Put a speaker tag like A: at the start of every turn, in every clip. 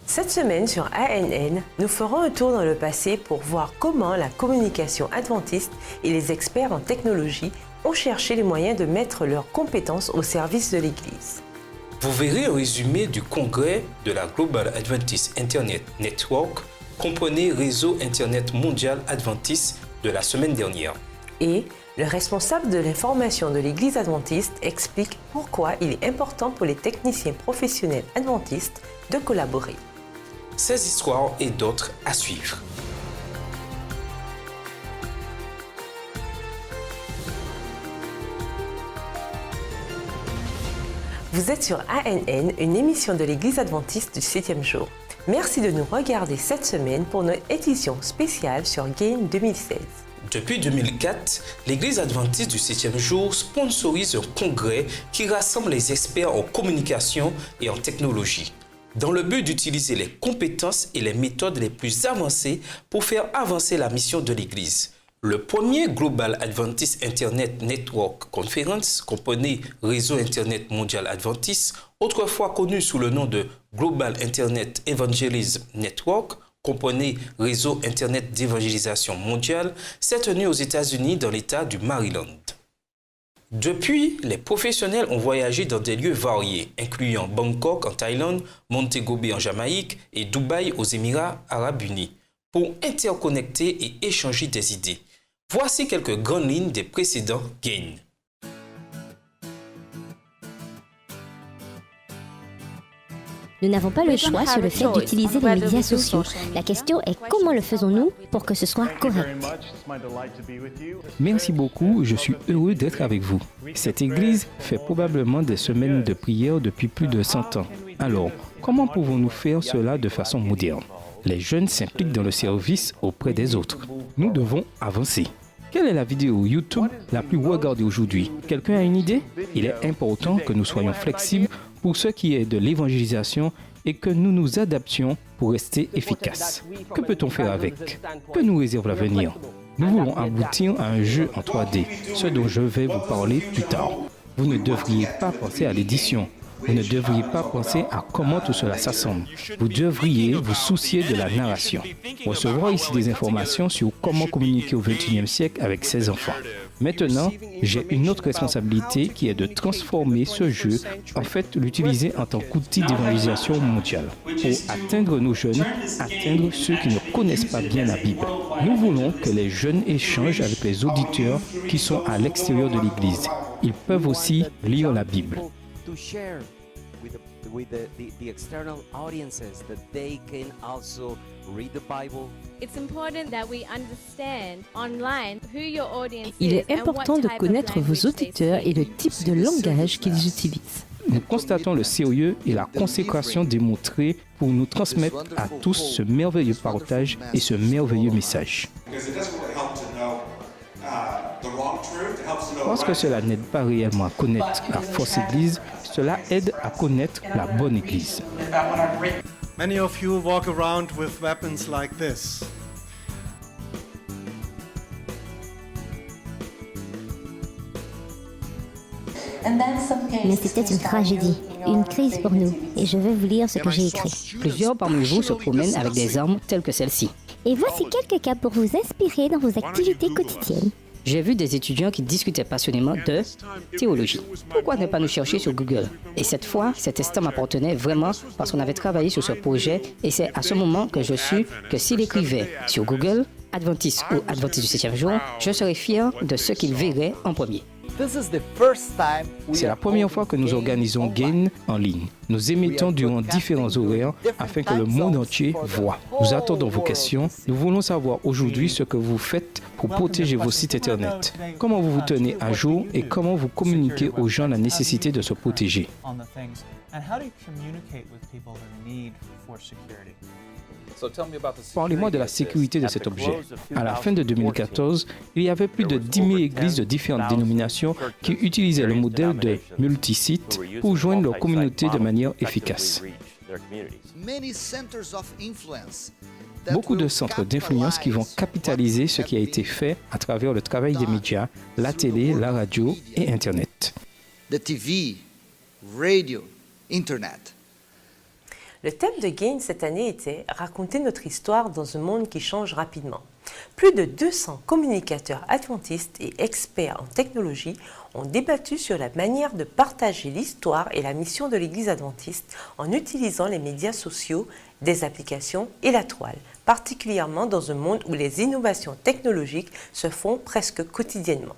A: Cette semaine sur ANN, nous ferons un tour dans le passé pour voir comment la communication adventiste et les experts en technologie ont cherché les moyens de mettre leurs compétences au service de l'Église.
B: Vous verrez un résumé du congrès de la Global Adventist Internet Network, comprenez Réseau Internet Mondial Adventiste de la semaine dernière.
A: Et le responsable de l'information de l'Église adventiste explique pourquoi il est important pour les techniciens professionnels adventistes de collaborer.
B: Ces histoires et d'autres à suivre.
A: Vous êtes sur ANN, une émission de l'Église adventiste du 7e jour. Merci de nous regarder cette semaine pour notre édition spéciale sur Gain 2016.
B: Depuis 2004, l'Église adventiste du 7e jour sponsorise un congrès qui rassemble les experts en communication et en technologie, dans le but d'utiliser les compétences et les méthodes les plus avancées pour faire avancer la mission de l'Église. Le premier Global Adventist Internet Network Conference, comprenait Réseau Internet Mondial Adventiste, autrefois connu sous le nom de Global Internet Evangelism Network, comprenait Réseau Internet d'évangélisation mondiale, s'est tenu aux États-Unis dans l'État du Maryland. Depuis, les professionnels ont voyagé dans des lieux variés, incluant Bangkok en Thaïlande, Montego Bay en Jamaïque et Dubaï aux Émirats arabes unis, pour interconnecter et échanger des idées. Voici quelques grandes lignes des précédents Gain.
C: Nous n'avons pas le choix sur le fait d'utiliser les médias sociaux. La question est comment le faisons-nous pour que ce soit correct?
D: Merci beaucoup, je suis heureux d'être avec vous. Cette église fait probablement des semaines de prière depuis plus de 100 ans. Alors, comment pouvons-nous faire cela de façon moderne? Les jeunes s'impliquent dans le service auprès des autres. Nous devons avancer. Quelle est la vidéo YouTube la plus regardée aujourd'hui? Quelqu'un a une idée? Il est important que nous soyons flexibles pour ce qui est de l'évangélisation et que nous nous adaptions pour rester efficaces. Que peut-on faire avec? Que nous réserve l'avenir? Nous voulons aboutir à un jeu en 3D, ce dont je vais vous parler plus tard. Vous ne devriez pas penser à l'édition. Vous ne devriez pas penser à comment tout cela s'assemble. Vous devriez vous soucier de la narration. Recevoir ici des informations sur comment communiquer au XXIe siècle avec ses enfants. Maintenant, j'ai une autre responsabilité qui est de transformer ce jeu, en fait l'utiliser en tant qu'outil d'évangélisation mondiale, pour atteindre nos jeunes, atteindre ceux qui ne connaissent pas bien la Bible. Nous voulons que les jeunes échangent avec les auditeurs qui sont à l'extérieur de l'Église. Ils peuvent aussi lire la Bible.
E: To share with the external audiences that they can also read the Bible.
F: It's important that we understand online who your audience
C: Il
F: is
C: est
F: and what
C: important de
F: type of
C: connaître vos
F: language they
C: auditeurs et le type de langage qu'ils utilisent.
D: Nous constatons le sérieux et la consécration démontrée pour nous transmettre à tous ce merveilleux partage et ce merveilleux message. Parce que cela n'aide pas réellement à connaître la fausse Église, cela aide à connaître la bonne Église.
G: Many of you walk around with weapons like this.
C: Mais c'était une tragédie, une crise pour nous, et je vais vous lire ce que j'ai écrit.
H: Plusieurs parmi vous se promènent avec des armes telles que celle-ci.
C: Et voici quelques cas pour vous inspirer dans vos activités quotidiennes.
H: J'ai vu des étudiants qui discutaient passionnément de théologie. Pourquoi ne pas nous chercher sur Google? Et cette fois, cet instant m'appartenait vraiment parce qu'on avait travaillé sur ce projet et c'est à ce moment que je sus que s'il écrivait sur Google, Adventiste ou Adventiste du 7e jour, je serais fier de ce qu'il verrait en premier.
D: C'est la première fois que nous organisons Gain en ligne. Nous émettons durant différents horaires afin que le monde entier voit. Nous attendons vos questions. Nous voulons savoir aujourd'hui ce que vous faites pour protéger vos sites Internet. Comment vous vous tenez à jour et comment vous communiquez aux gens la nécessité de se protéger. Parlez-moi de la sécurité de cet objet. À la fin de 2014, il y avait plus de 10 000 églises de différentes dénominations qui utilisaient le modèle de multi-sites pour joindre leur communauté de manière efficace. Beaucoup de centres d'influence qui vont capitaliser ce qui a été fait à travers le travail des médias, la télé, la radio et Internet.
I: The TV, radio, Internet.
A: Le thème de Gain cette année était « Raconter notre histoire dans un monde qui change rapidement ». Plus de 200 communicateurs adventistes et experts en technologie ont débattu sur la manière de partager l'histoire et la mission de l'Église adventiste en utilisant les médias sociaux, des applications et la toile, particulièrement dans un monde où les innovations technologiques se font presque quotidiennement.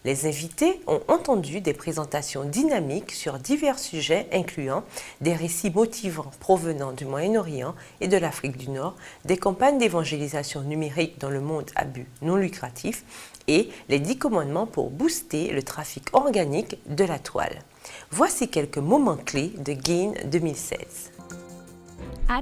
A: Les invités ont entendu des présentations dynamiques sur divers sujets incluant des récits motivants provenant du Moyen-Orient et de l'Afrique du Nord, des campagnes d'évangélisation numérique dans le monde à but non lucratif et les 10 commandements pour booster le trafic organique de la toile. Voici quelques moments clés de Gain 2016.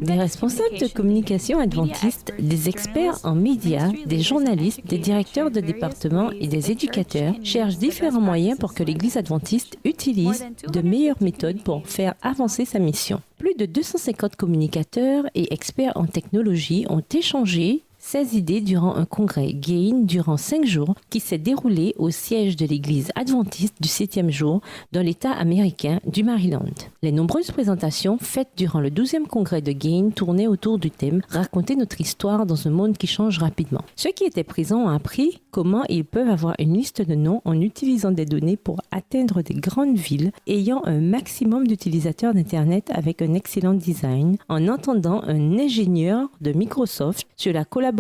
A: Des responsables de communication adventistes, des experts en médias, des journalistes, des directeurs de département et des éducateurs cherchent différents moyens pour que l'Église adventiste utilise de meilleures méthodes pour faire avancer sa mission. Plus de 250 communicateurs et experts en technologie ont échangé ces idées durant un congrès Gain durant 5 jours qui s'est déroulé au siège de l'Église adventiste du 7e jour dans l'État américain du Maryland. Les nombreuses présentations faites durant le 12e congrès de Gain tournaient autour du thème « Raconter notre histoire dans un monde qui change rapidement ». Ceux qui étaient présents ont appris comment ils peuvent avoir une liste de noms en utilisant des données pour atteindre des grandes villes ayant un maximum d'utilisateurs d'Internet avec un excellent design, en entendant un ingénieur de Microsoft sur la collaboration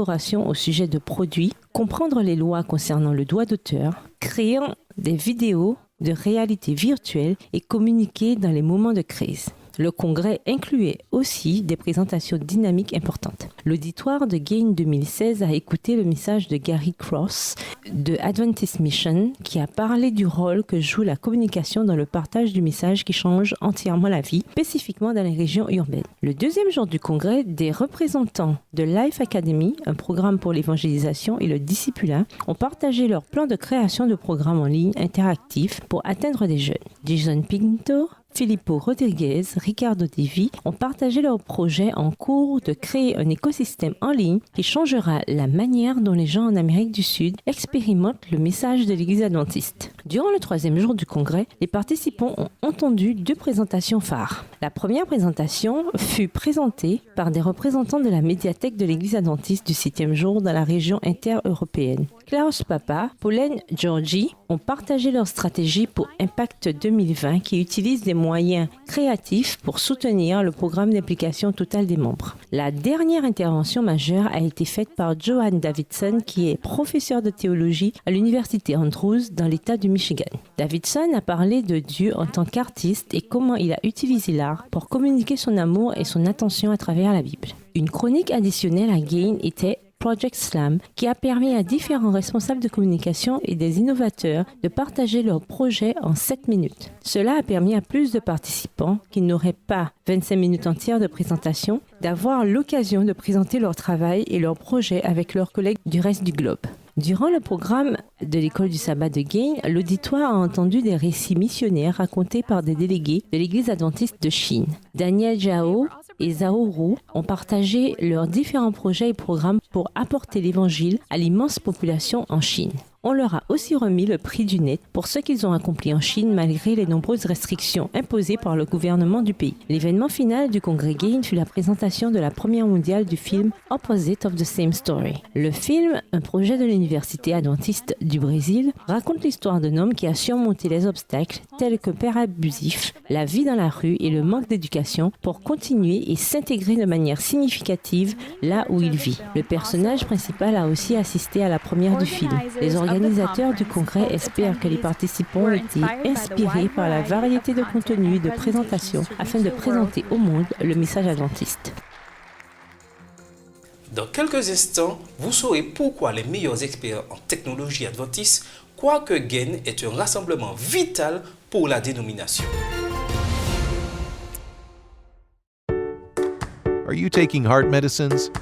A: au sujet de produits, comprendre les lois concernant le droit d'auteur, créer des vidéos de réalité virtuelle et communiquer dans les moments de crise. Le congrès incluait aussi des présentations dynamiques importantes. L'auditoire de Gain 2016 a écouté le message de Gary Cross de Adventist Mission qui a parlé du rôle que joue la communication dans le partage du message qui change entièrement la vie, spécifiquement dans les régions urbaines. Le 2e jour du congrès, des représentants de Life Academy, un programme pour l'évangélisation et le discipulat, ont partagé leur plan de création de programmes en ligne interactifs pour atteindre des jeunes. Jason Pinto, Filippo Rodriguez, Ricardo Devi ont partagé leur projet en cours de créer un écosystème en ligne qui changera la manière dont les gens en Amérique du Sud expérimentent le message de l'Église adventiste. Durant le 3e jour du congrès, les participants ont entendu 2 présentations phares. La première présentation fut présentée par des représentants de la médiathèque de l'Église adventiste du 7e jour dans la région inter-européenne. Klaus Papa, Pauline Georgi ont partagé leur stratégie pour Impact 2020 qui utilise des moyens créatifs pour soutenir le programme d'implication totale des membres. La dernière intervention majeure a été faite par Johan Davidson qui est professeur de théologie à l'Université Andrews dans l'État du Michigan. Davidson a parlé de Dieu en tant qu'artiste et comment il a utilisé l'art pour communiquer son amour et son attention à travers la Bible. Une chronique additionnelle à Gain était Project Slam, qui a permis à différents responsables de communication et des innovateurs de partager leurs projets en 7 minutes. Cela a permis à plus de participants qui n'auraient pas 25 minutes entières de présentation d'avoir l'occasion de présenter leur travail et leurs projets avec leurs collègues du reste du globe. Durant le programme de l'école du sabbat de Gain, l'auditoire a entendu des récits missionnaires racontés par des délégués de l'Église adventiste de Chine. Daniel Zhao et Zhao Ru ont partagé leurs différents projets et programmes pour apporter l'Évangile à l'immense population en Chine. On leur a aussi remis le prix du net pour ce qu'ils ont accompli en Chine malgré les nombreuses restrictions imposées par le gouvernement du pays. L'événement final du congrès Gain fut la présentation de la première mondiale du film Opposite of the Same Story. Le film, un projet de l'Université adventiste du Brésil, raconte l'histoire d'un homme qui a surmonté les obstacles tels que père abusif, la vie dans la rue et le manque d'éducation pour continuer et s'intégrer de manière significative là où il vit. Le personnage principal a aussi assisté à la première du film. Les organisateurs du congrès espèrent que les participants ont été inspirés par la variété de contenus et de présentations afin de présenter au monde le message adventiste.
B: Dans quelques instants, vous saurez pourquoi les meilleurs experts en technologie adventiste croient que Gain est un rassemblement vital pour la dénomination.
I: Are you taking heart medicines?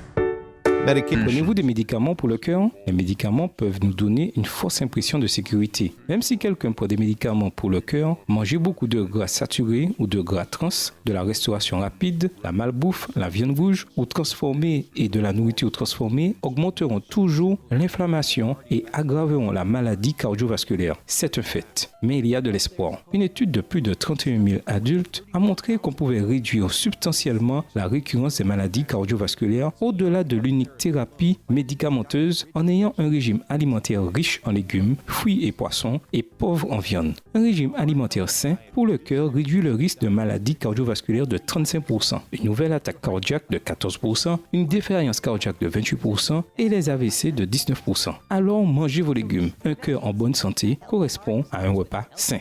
D: Prenez-vous des médicaments pour le cœur? Les médicaments peuvent nous donner une fausse impression de sécurité. Même si quelqu'un prend des médicaments pour le cœur, manger beaucoup de gras saturés ou de gras trans, de la restauration rapide, la malbouffe, la viande rouge ou transformée et de la nourriture transformée augmenteront toujours l'inflammation et aggraveront la maladie cardiovasculaire. C'est un fait. Mais il y a de l'espoir. Une étude de plus de 31 000 adultes a montré qu'on pouvait réduire substantiellement la récurrence des maladies cardiovasculaires au-delà de l'unique thérapie médicamenteuse en ayant un régime alimentaire riche en légumes, fruits et poissons et pauvre en viande. Un régime alimentaire sain pour le cœur réduit le risque de maladies cardiovasculaires de 35%, une nouvelle attaque cardiaque de 14%, une défaillance cardiaque de 28% et les AVC de 19%. Alors mangez vos légumes. Un cœur en bonne santé correspond à un repas sain.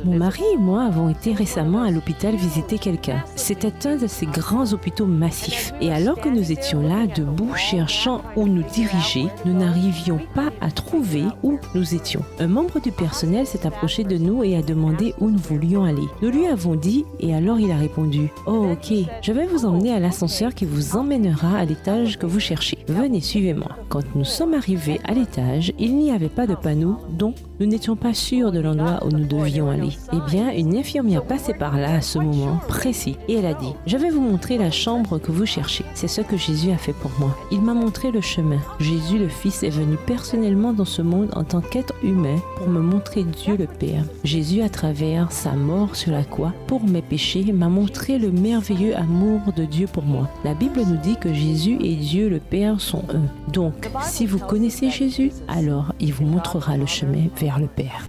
A: Mon mari et moi avons été récemment à l'hôpital visiter quelqu'un. C'était un de ces grands hôpitaux massifs. Et alors que nous étions là, debout, cherchant où nous diriger, nous n'arrivions pas à trouver où nous étions. Un membre du personnel s'est approché de nous et a demandé où nous voulions aller. Nous lui avons dit et alors il a répondu « Oh ok, je vais vous emmener à l'ascenseur qui vous emmènera à l'étage que vous cherchez. Venez, suivez-moi. » Quand nous sommes arrivés à l'étage, il n'y avait pas de panneau, donc nous n'étions pas sûrs de l'endroit où nous devions aller. Eh bien, une infirmière passait par là à ce moment précis et elle a dit « Je vais vous montrer la chambre que vous cherchez. » C'est ce que Jésus a fait pour moi. Il m'a montré le chemin. Jésus le Fils est venu personnellement dans ce monde en tant qu'être humain pour me montrer Dieu le Père. Jésus, à travers sa mort sur la croix pour mes péchés, m'a montré le merveilleux amour de Dieu pour moi. La Bible nous dit que Jésus et Dieu le Père sont un. Donc, si vous connaissez Jésus, alors il vous montrera le chemin vers le Père.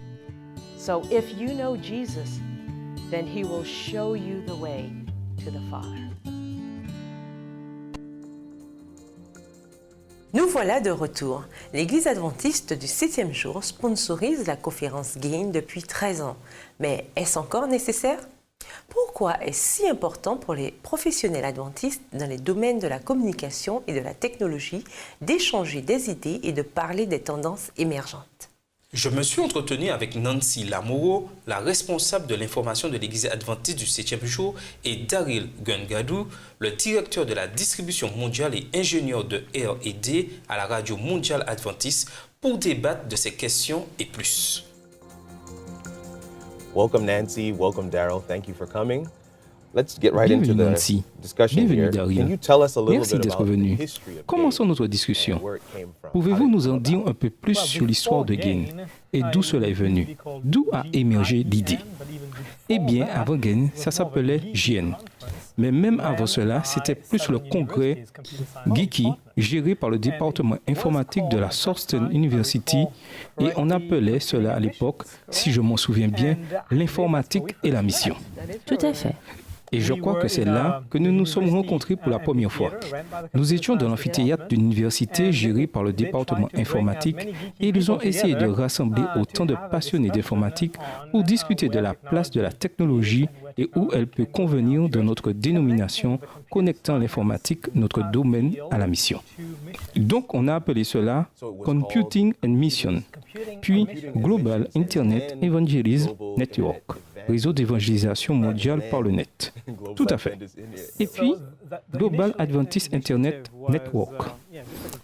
I: So if you know Jesus, then he will show you the way to the Father.
A: Nous voilà de retour. L'Église adventiste du 7e jour sponsorise la conférence Gain depuis 13 ans. Mais est-ce encore nécessaire? Pourquoi est-ce si important pour les professionnels adventistes dans les domaines de la communication et de la technologie d'échanger des idées et de parler des tendances émergentes?
B: Je me suis entretenu avec Nancy Lamoureux, la responsable de l'information de l'Église adventiste du 7e jour, et Daryl Gungadou, le directeur de la distribution mondiale et ingénieur de R&D à la radio mondiale adventiste, pour débattre de ces questions et plus.
J: Welcome Nancy, welcome Daryl, thank you for coming. Let's get right
D: Bienvenue
J: into the
D: Nancy.
J: discussion
D: Bienvenue
J: here.
D: Daryl.
J: Can you tell us a little
D: Merci
J: bit
D: d'être
J: about the
D: venu.
J: history of
D: Commençons
J: Gain
D: notre
J: and
D: discussion.
J: where it came from?
D: Pouvez-vous nous en dire un peu plus sur l'histoire de Gain et d'où cela est venu? D'où a émergé l'idée? Eh bien, avant Gain, ça s'appelait GN. Mais même avant cela, c'était plus le congrès Geeky, géré par le département informatique de la Southern University, et on appelait cela à l'époque, si je m'en souviens bien, l'informatique et la mission.
A: Tout à fait.
D: Et je crois que c'est là que nous nous sommes rencontrés pour la première fois. Nous étions dans l'amphithéâtre d'une université gérée par le département informatique et ils ont essayé de rassembler autant de passionnés d'informatique pour discuter de la place de la technologie et où elle peut convenir de notre dénomination connectant l'informatique, notre domaine, à la mission. Donc on a appelé cela Computing and Mission, puis Global Internet Evangelism Network, réseau d'évangélisation mondiale par le net. Tout à fait. Et puis, Global Adventist Internet Network.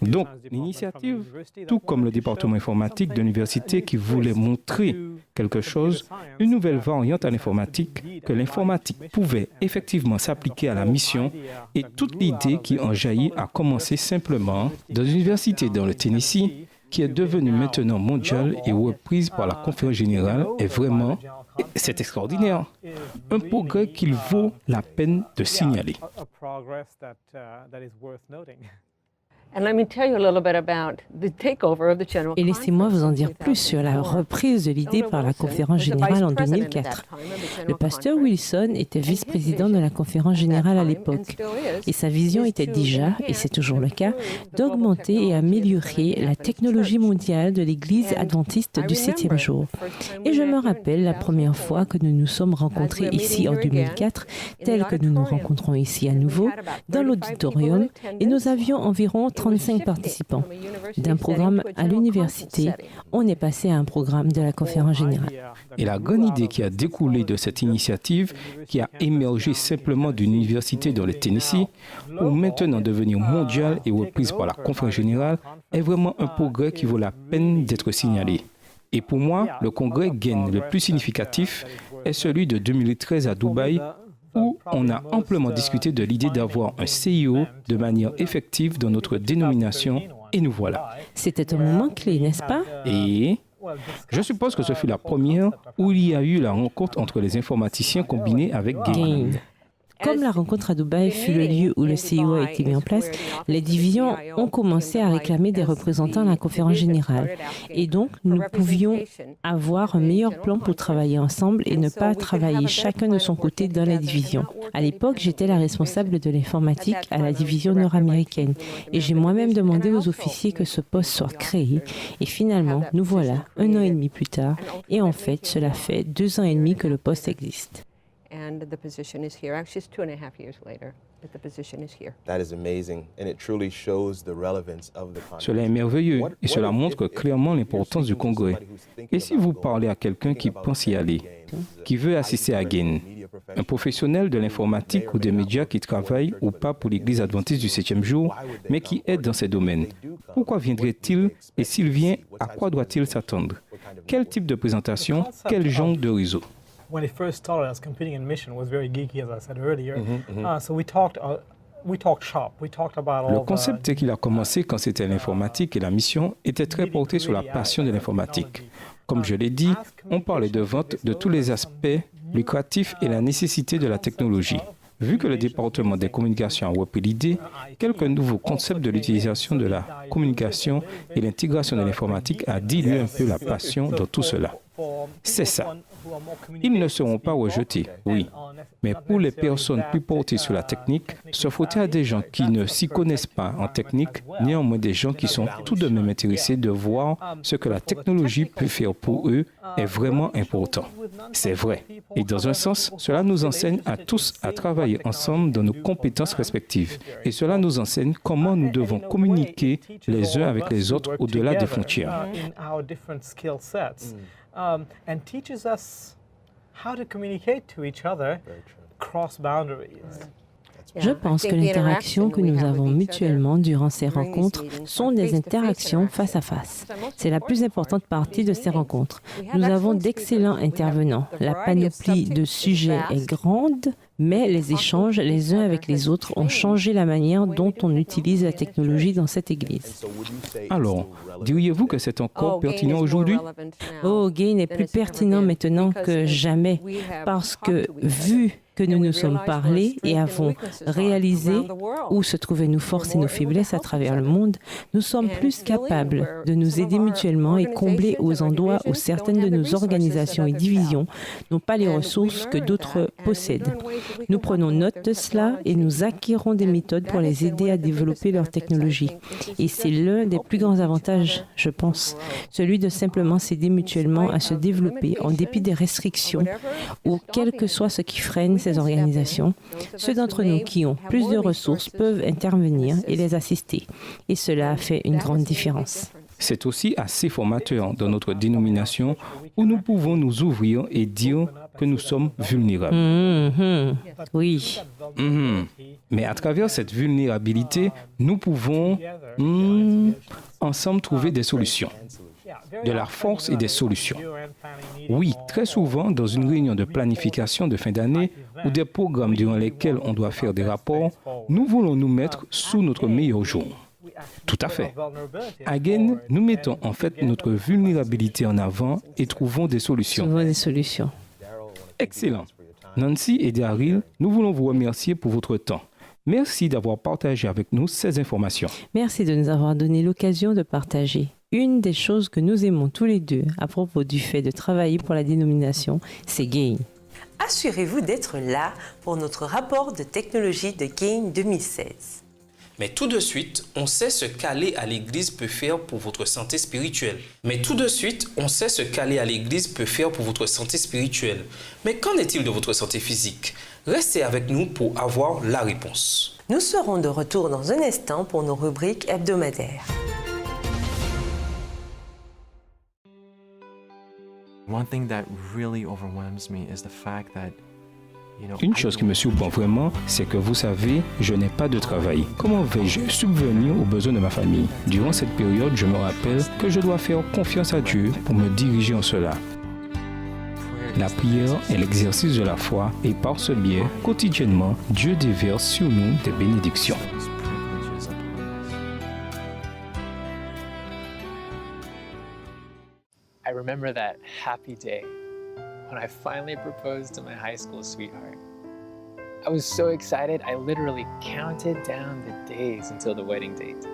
D: Donc, l'initiative, tout comme le département informatique de l'université qui voulait montrer quelque chose, une nouvelle variante à l'informatique, que l'informatique pouvait effectivement s'appliquer à la mission, et toute l'idée qui en jaillit a commencé simplement dans une université dans le Tennessee, qui est devenue maintenant mondiale et reprise par la conférence générale, est vraiment, c'est extraordinaire, un progrès qu'il vaut la peine de signaler.
A: Et laissez-moi vous en dire plus sur la reprise de l'idée par la conférence générale en 2004. Le pasteur Wilson était vice-président de la conférence générale à l'époque. Et sa vision était déjà, et c'est toujours le cas, d'augmenter et améliorer la technologie mondiale de l'Église adventiste du 7e jour. Et je me rappelle la première fois que nous nous sommes rencontrés ici en 2004, tel que nous nous rencontrons ici à nouveau, dans l'auditorium, et nous avions environ 35 participants. D'un programme à l'université, on est passé à un programme de la conférence générale.
D: Et la grande idée qui a découlé de cette initiative, qui a émergé simplement d'une université dans le Tennessee, pour maintenant devenir mondiale et reprise par la conférence générale, est vraiment un progrès qui vaut la peine d'être signalé. Et pour moi, le congrès GAIN le plus significatif est celui de 2013 à Dubaï, où on a amplement discuté de l'idée d'avoir un CIO de manière effective dans notre dénomination, et nous voilà.
A: C'était un moment clé, n'est-ce pas?
D: Et je suppose que ce fut la première où il y a eu la rencontre entre les informaticiens combinés avec GAIN.
A: Comme la rencontre à Dubaï fut le lieu où le CIO a été mis en place, les divisions ont commencé à réclamer des représentants à la conférence générale. Et donc, nous pouvions avoir un meilleur plan pour travailler ensemble et ne pas travailler chacun de son côté dans les divisions. À l'époque, j'étais la responsable de l'informatique à la division nord-américaine et j'ai moi-même demandé aux officiers que ce poste soit créé. Et finalement, nous voilà, 1 an et demi plus tard. Et en fait, cela fait 2 ans et demi que le poste existe.
I: And the position is here. Actually, it's 2.5 years later that the position is here.
J: That is amazing, and it truly shows the relevance of the conference.
D: Cela est merveilleux et cela montre clairement l'importance du congrès. Et si vous parlez à quelqu'un qui pense y aller, qui veut assister à GAIN, un professionnel de l'informatique ou des médias qui travaille ou pas pour l'Église adventiste du 7e jour, mais qui aide dans ces domaines, pourquoi viendrait-il et s'il vient, à quoi doit-il s'attendre? Quel type de présentation? Quel genre de réseau?
K: When it first started as computing and mission was very geeky, as I said earlier. So we talked shop. We talked about all
D: Le concept tel qu'il a commencé quand c'était l'informatique et la mission était très porté sur la passion de l'informatique. Comme je l'ai dit, on parlait de vente, de tous les aspects lucratifs et la nécessité de la technologie. Vu que le département des communications a repris l'idée, quelques nouveaux concepts de l'utilisation de la communication et l'intégration de l'informatique a dilué un peu la passion dans tout cela. C'est ça. Ils ne seront pas rejetés, oui. Mais pour les personnes plus portées sur la technique, se frotter à des gens qui ne s'y connaissent pas en technique, néanmoins des gens qui sont tout de même intéressés de voir ce que la technologie peut faire pour eux est vraiment important. C'est vrai. Et dans un sens, cela nous enseigne à tous à travailler ensemble dans nos compétences respectives. Et cela nous enseigne comment nous devons communiquer les uns avec les autres au-delà des frontières.
K: And teaches us how to communicate to each other cross boundaries.
A: Je pense que l'interaction que nous avons mutuellement durant ces rencontres sont des interactions face à face. C'est la plus importante partie de ces rencontres. Nous avons d'excellents intervenants. La panoplie de sujets est grande, mais les échanges les uns avec les autres ont changé la manière dont on utilise la technologie dans cette Église.
D: Alors, diriez-vous que c'est encore pertinent aujourd'hui?
A: Oh, GAIN est plus pertinent maintenant que jamais parce que, vu que nous nous sommes parlé et avons réalisé où se trouvaient nos forces et nos faiblesses à travers le monde, nous sommes plus capables de nous aider mutuellement et combler aux endroits où certaines de nos organisations et divisions n'ont pas les ressources que d'autres possèdent. Nous prenons note de cela et nous acquérons des méthodes pour les aider à développer leur technologie. Et c'est l'un des plus grands avantages, je pense, celui de simplement s'aider mutuellement à se développer en dépit des restrictions ou quel que soit ce qui freine ces organisations. Ceux d'entre nous qui ont plus de ressources peuvent intervenir et les assister. Et cela fait une grande différence.
D: C'est aussi assez formateur dans notre dénomination où nous pouvons nous ouvrir et dire que nous sommes vulnérables.
A: Oui.
D: Mais à travers cette vulnérabilité, nous pouvons ensemble trouver des solutions. De la force et des solutions. Oui, très souvent, dans une réunion de planification de fin d'année ou des programmes durant lesquels on doit faire des rapports, nous voulons nous mettre sous notre meilleur jour. Tout à fait. À GAIN, nous mettons en fait notre vulnérabilité en avant et trouvons des solutions. Excellent. Nancy et Daryl, nous voulons vous remercier pour votre temps. Merci d'avoir partagé avec nous ces informations.
A: Merci de nous avoir donné l'occasion de partager. Une des choses que nous aimons tous les deux à propos du fait de travailler pour la dénomination, c'est GAIN.
L: Assurez-vous d'être là pour notre rapport de technologie de GAIN 2016.
B: Mais tout de suite, on sait ce qu'aller à l'église peut faire pour votre santé spirituelle. Mais qu'en est-il de votre santé physique? Restez avec nous pour avoir la réponse.
A: Nous serons de retour dans un instant pour nos rubriques hebdomadaires.
D: Une chose qui me surprend vraiment, c'est que vous savez, je n'ai pas de travail. Comment vais-je subvenir aux besoins de ma famille? Durant cette période, je me rappelle que je dois faire confiance à Dieu pour me diriger en cela. La prière est l'exercice de la foi et par ce biais, quotidiennement, Dieu déverse sur nous des bénédictions.
M: I remember that happy day when I finally proposed to my high school sweetheart. I was so excited, I literally counted down the days until the wedding date.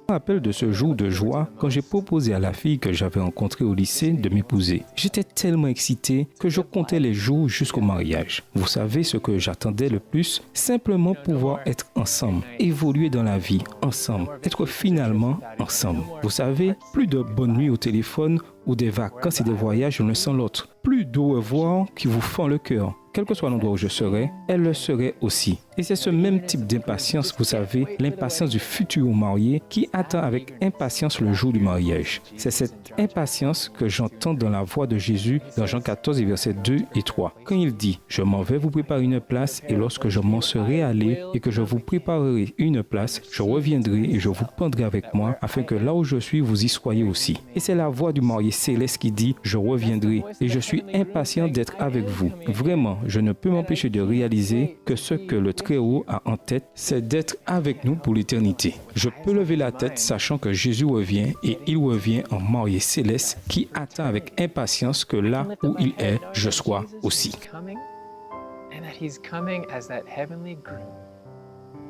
D: Je me rappelle de ce jour de joie quand j'ai proposé à la fille que j'avais rencontrée au lycée de m'épouser. J'étais tellement excité que je comptais les jours jusqu'au mariage. Vous savez ce que j'attendais le plus? Simplement pouvoir être ensemble, évoluer dans la vie ensemble, être finalement ensemble. Vous savez, plus de bonnes nuits au téléphone ou des vacances et des voyages l'un sans l'autre. Plus d'au revoir qui vous fend le cœur. Quel que soit l'endroit où je serai, elle le serait aussi. Et c'est ce même type d'impatience, vous savez, l'impatience du futur marié qui attend avec impatience le jour du mariage. C'est cette impatience que j'entends dans la voix de Jésus dans Jean 14, versets 2 et 3. Quand il dit « Je m'en vais vous préparer une place et lorsque je m'en serai allé et que je vous préparerai une place, je reviendrai et je vous prendrai avec moi afin que là où je suis, vous y soyez aussi. » Et c'est la voix du marié céleste qui dit « Je reviendrai et je suis impatient d'être avec vous. » Vraiment, je ne peux m'empêcher de réaliser que ce que le Très-Haut a en tête, c'est d'être avec nous pour l'éternité. Je peux lever la tête sachant que Jésus revient et il revient en marié céleste qui attend avec impatience que là où il est, je sois aussi.
M: And that he's coming as that heavenly groom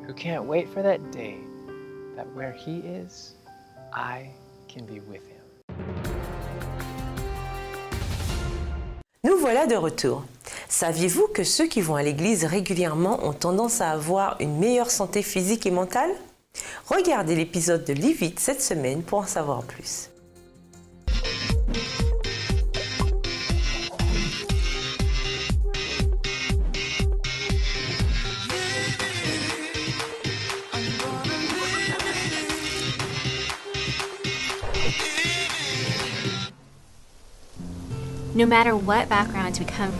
M: who can't wait for that day that where he is, I can be with him.
A: Nous voilà de retour. Saviez-vous que ceux qui vont à l'église régulièrement ont tendance à avoir une meilleure santé physique et mentale? Regardez l'épisode de Live It cette semaine pour en savoir plus.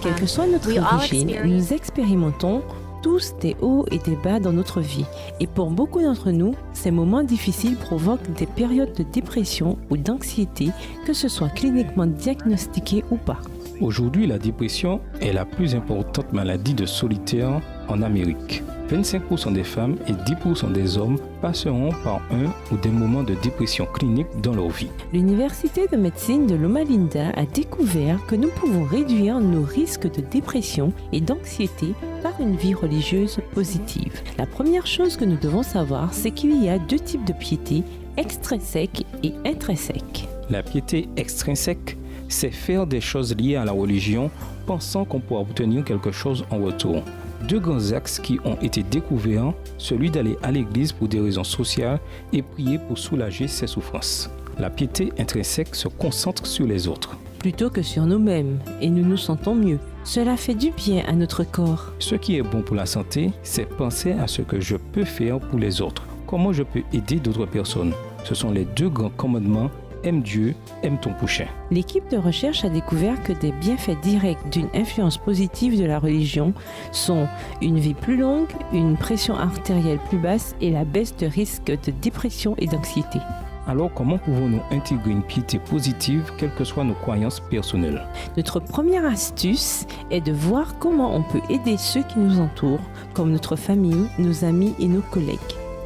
L: Quelle que soit notre origine, nous expérimentons tous des hauts et des bas dans notre vie. Et pour beaucoup d'entre nous, ces moments difficiles provoquent des périodes de dépression ou d'anxiété, que ce soit cliniquement diagnostiqué ou pas.
D: Aujourd'hui, la dépression est la plus importante maladie de solitaire en Amérique. 25% des femmes et 10% des hommes passeront par un ou des moments de dépression clinique dans leur vie.
L: L'Université de médecine de Loma Linda a découvert que nous pouvons réduire nos risques de dépression et d'anxiété par une vie religieuse positive. La première chose que nous devons savoir, c'est qu'il y a deux types de piété, extrinsèque et intrinsèque.
D: La piété extrinsèque, c'est faire des choses liées à la religion, pensant qu'on pourra obtenir quelque chose en retour. Deux grands axes qui ont été découverts, celui d'aller à l'église pour des raisons sociales et prier pour soulager ses souffrances. La piété intrinsèque se concentre sur les autres.
L: Plutôt que sur nous-mêmes, et nous nous sentons mieux. Cela fait du bien à notre corps.
D: Ce qui est bon pour la santé, c'est penser à ce que je peux faire pour les autres. Comment je peux aider d'autres personnes. Ce sont les deux grands commandements. Aime Dieu, aime ton prochain.
L: L'équipe de recherche a découvert que des bienfaits directs d'une influence positive de la religion sont une vie plus longue, une pression artérielle plus basse et la baisse de risque de dépression et d'anxiété.
D: Alors, comment pouvons-nous intégrer une piété positive, quelles que soient nos croyances personnelles?
L: Notre première astuce est de voir comment on peut aider ceux qui nous entourent, comme notre famille, nos amis et nos collègues.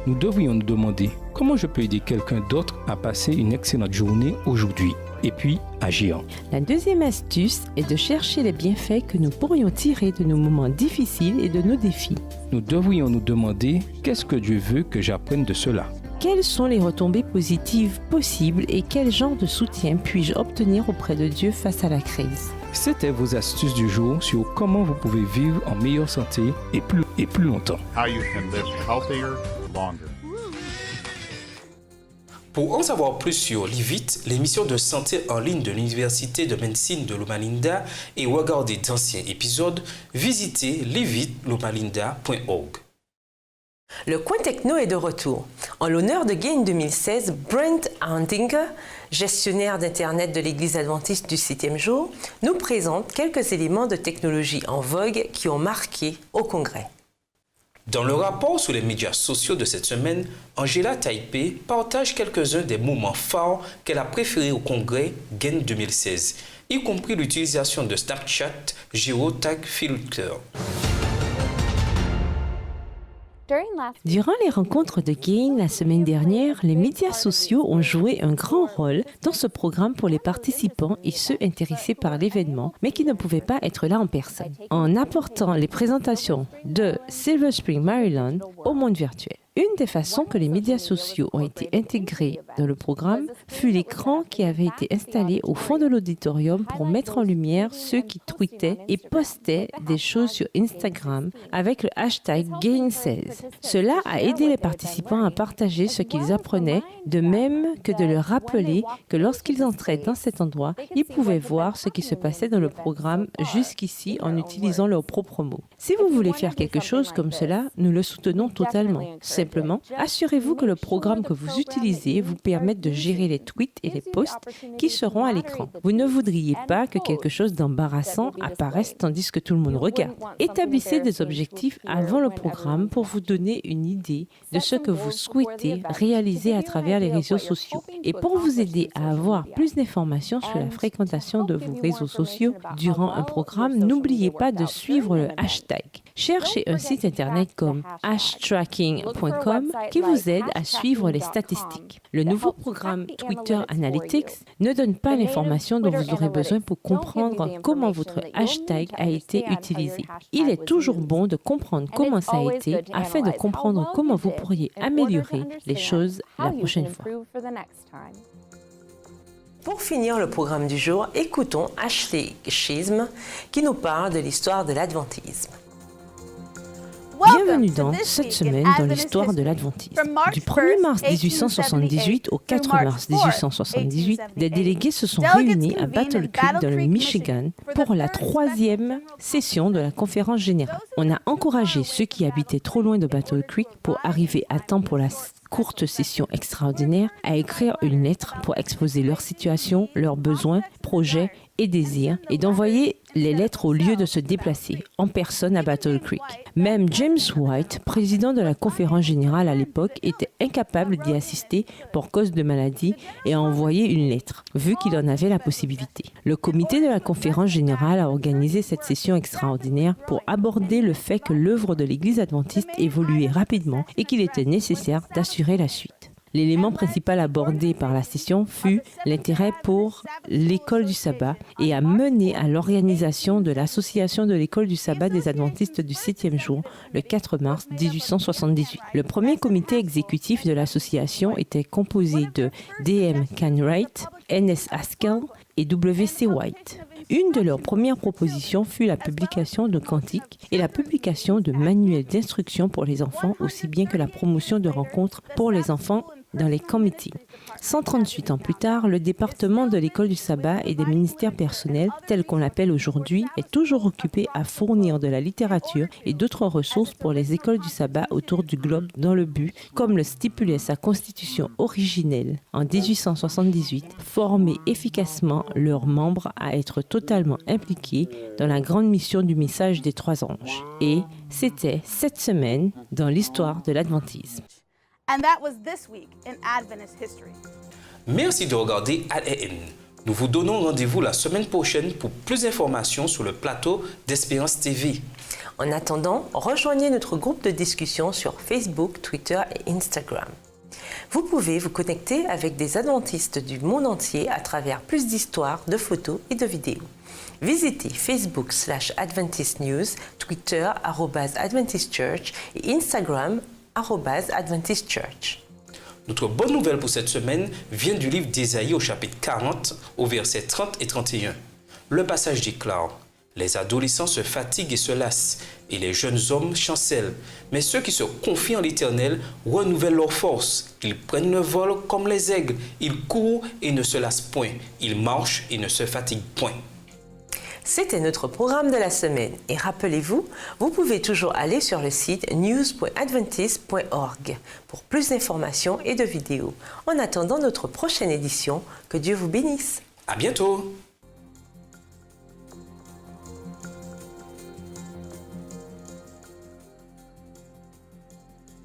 D: Nous devrions nous demander comment je peux aider quelqu'un d'autre à passer une excellente journée aujourd'hui et puis agir.
L: La deuxième astuce est de chercher les bienfaits que nous pourrions tirer de nos moments difficiles et de nos défis.
D: Nous devrions nous demander qu'est-ce que Dieu veut que j'apprenne de cela.
L: Quelles sont les retombées positives possibles et quel genre de soutien puis-je obtenir auprès de Dieu face à la crise?
D: C'était vos astuces du jour sur comment vous pouvez vivre en meilleure santé et plus longtemps.
N: How you can live healthier, longer.
B: Pour en savoir plus sur Live It, l'émission de santé en ligne de l'Université de médecine de Loma Linda et regarder d'anciens épisodes, visitez liveit.lomalinda.org.
A: Le coin techno est de retour. En l'honneur de Gain 2016, Brent Handinger, gestionnaire d'Internet de l'Église adventiste du 7e jour, nous présente quelques éléments de technologie en vogue qui ont marqué au Congrès.
B: Dans le rapport sur les médias sociaux de cette semaine, Angela Taipei partage quelques-uns des moments forts qu'elle a préférés au Congrès Gain 2016, y compris l'utilisation de Snapchat Geotag Filter.
L: Durant les rencontres de Gain la semaine dernière, les médias sociaux ont joué un grand rôle dans ce programme pour les participants et ceux intéressés par l'événement, mais qui ne pouvaient pas être là en personne, en apportant les présentations de Silver Spring, Maryland au monde virtuel. Une des façons que les médias sociaux ont été intégrés dans le programme fut l'écran qui avait été installé au fond de l'auditorium pour mettre en lumière ceux qui tweetaient et postaient des choses sur Instagram avec le hashtag Gain16. Cela a aidé les participants à partager ce qu'ils apprenaient, de même que de leur rappeler que lorsqu'ils entraient dans cet endroit, ils pouvaient voir ce qui se passait dans le programme jusqu'ici en utilisant leurs propres mots. Si vous voulez faire quelque chose comme cela, nous le soutenons totalement. Simplement, assurez-vous que le programme que vous utilisez vous permette de gérer les tweets et les posts qui seront à l'écran. Vous ne voudriez pas que quelque chose d'embarrassant apparaisse tandis que tout le monde regarde. Établissez des objectifs avant le programme pour vous donner une idée de ce que vous souhaitez réaliser à travers les réseaux sociaux. Et pour vous aider à avoir plus d'informations sur la fréquentation de vos réseaux sociaux durant un programme, n'oubliez pas de suivre le hashtag. Cherchez un site internet comme hashtracking.com qui vous aide à suivre les statistiques. Le nouveau programme Twitter Analytics ne donne pas l'information dont vous aurez besoin pour comprendre comment votre hashtag a été utilisé. Il est toujours bon de comprendre comment ça a été afin de comprendre comment vous pourriez améliorer les choses la prochaine fois.
A: Pour finir le programme du jour, écoutons Ashley Schism qui nous parle de l'histoire de l'adventisme.
L: Bienvenue dans cette semaine dans l'histoire de l'adventisme. Du 1er mars 1878 au 4 mars 1878, des délégués se sont réunis à Battle Creek dans le Michigan pour la 3e session de la conférence générale. On a encouragé ceux qui habitaient trop loin de Battle Creek pour arriver à temps pour la courte session extraordinaire à écrire une lettre pour exposer leur situation, leurs besoins, projets et désirs et d'envoyer les lettres au lieu de se déplacer en personne à Battle Creek. Même James White, président de la conférence générale à l'époque, était incapable d'y assister pour cause de maladie et a envoyé une lettre, vu qu'il en avait la possibilité. Le comité de la conférence générale a organisé cette session extraordinaire pour aborder le fait que l'œuvre de l'Église adventiste évoluait rapidement et qu'il était nécessaire d'assurer la suite. L'élément principal abordé par la session fut l'intérêt pour l'école du sabbat et a mené à l'organisation de l'association de l'école du sabbat des adventistes du 7e jour le 4 mars 1878. Le premier comité exécutif de l'association était composé de D.M. Canwright, N.S. Haskell et W.C. White. Une de leurs premières propositions fut la publication de cantiques et la publication de manuels d'instruction pour les enfants, aussi bien que la promotion de rencontres pour les enfants dans les camp-meetings. 138 ans plus tard, le département de l'école du sabbat et des ministères personnels, tel qu'on l'appelle aujourd'hui, est toujours occupé à fournir de la littérature et d'autres ressources pour les écoles du sabbat autour du globe dans le but, comme le stipulait sa constitution originelle en 1878, former efficacement leurs membres à être totalement impliqués dans la grande mission du message des 3 anges. Et c'était cette semaine dans l'histoire de l'adventisme.
O: And that was this week in Adventist history.
B: Merci de regarder ADN. Nous vous donnons rendez-vous la semaine prochaine pour plus d'informations sur le plateau d'Espérance TV.
A: En attendant, rejoignez notre groupe de discussion sur Facebook, Twitter et Instagram. Vous pouvez vous connecter avec des adventistes du monde entier à travers plus d'histoires, de photos et de vidéos. Visitez Facebook/Adventist News, Twitter @Adventist Church et Instagram @Adventist Church.
B: Notre bonne nouvelle pour cette semaine vient du livre d'Ésaïe au chapitre 40, au verset 30 et 31. Le passage déclare « Les adolescents se fatiguent et se lassent, et les jeunes hommes chancellent. Mais ceux qui se confient en l'Éternel renouvellent leur force. Ils prennent le vol comme les aigles. Ils courent et ne se lassent point. Ils marchent et ne se fatiguent point. »
A: C'était notre programme de la semaine. Et rappelez-vous, vous pouvez toujours aller sur le site news.adventist.org pour plus d'informations et de vidéos. En attendant notre prochaine édition, que Dieu vous bénisse.
B: À bientôt.